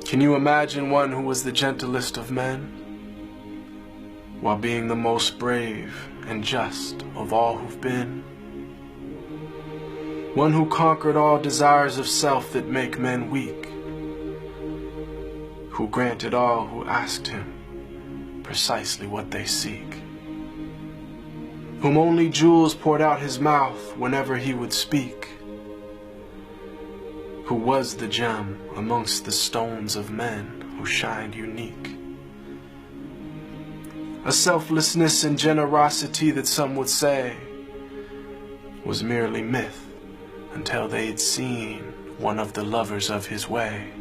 Can you imagine one who was the gentlest of men, while being the most brave and just of all who've been? One who conquered all desires of self that make men weak, who granted all who asked him precisely what they seek, whom only jewels poured out his mouth whenever he would speak, who was the gem amongst the stones of men who shined unique. A selflessness and generosity that some would say was merely myth until they had seen one of the lovers of his way,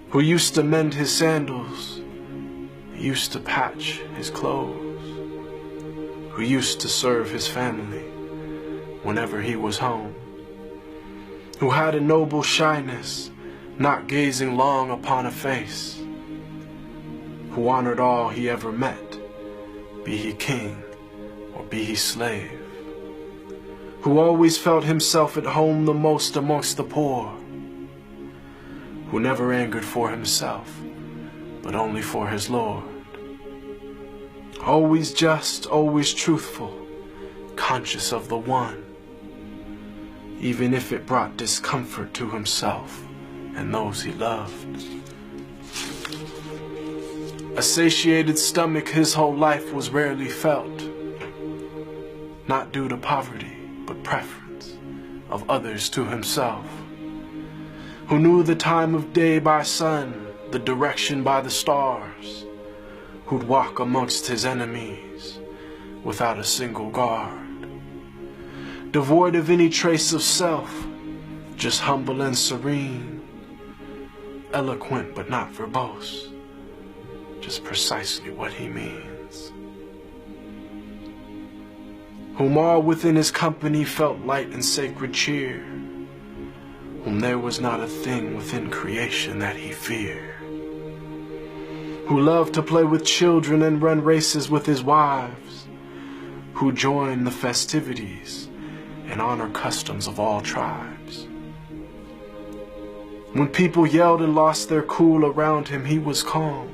who used to mend his sandals, used to patch his clothes, who used to serve his family whenever he was home, who had a noble shyness, not gazing long upon a face, who honored all he ever met, be he king or be he slave, who always felt himself at home the most amongst the poor, who never angered for himself, but only for his Lord, always just, always truthful, conscious of the one, even if it brought discomfort to himself and those he loved. A satiated stomach his whole life was rarely felt, not due to poverty, but preference of others to himself, who knew the time of day by sun, the direction by the stars, who'd walk amongst his enemies without a single guard, devoid of any trace of self, just humble and serene, eloquent but not verbose, just precisely what he means, whom all within his company felt light and sacred cheer, whom there was not a thing within creation that he feared, who loved to play with children and run races with his wives, who joined the festivities and honor customs of all tribes. When people yelled and lost their cool around him, he was calm,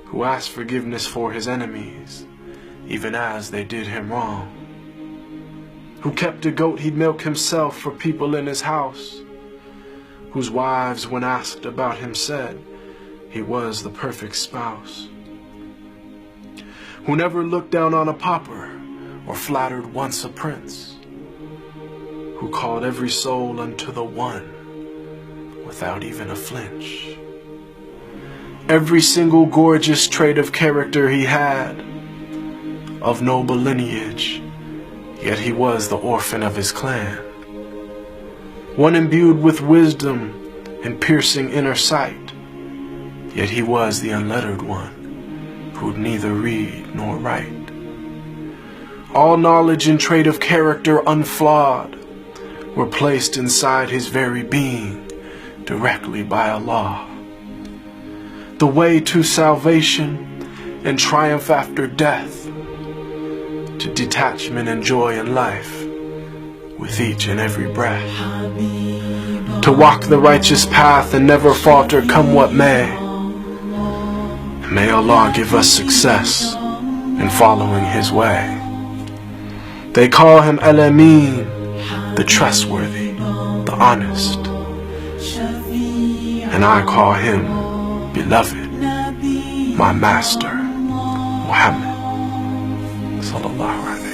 who asked forgiveness for his enemies, even as they did him wrong, who kept a goat he'd milk himself for people in his house, whose wives, when asked about him, said he was the perfect spouse, who never looked down on a pauper or flattered once a prince, who called every soul unto the one without even a flinch. Every single gorgeous trait of character he had, of noble lineage, yet he was the orphan of his clan, one imbued with wisdom and piercing inner sight, yet he was the unlettered one, who'd neither read nor write. All knowledge and trait of character unflawed were placed inside his very being directly by Allah. The way to salvation and triumph after death, to detachment and joy in life with each and every breath, to walk the righteous path and never falter come what may. May Allah give us success in following his way. They call him Al-Amin, the trustworthy, the honest, and I call him beloved, my master, Muhammad sallallahu alaihi wasallam.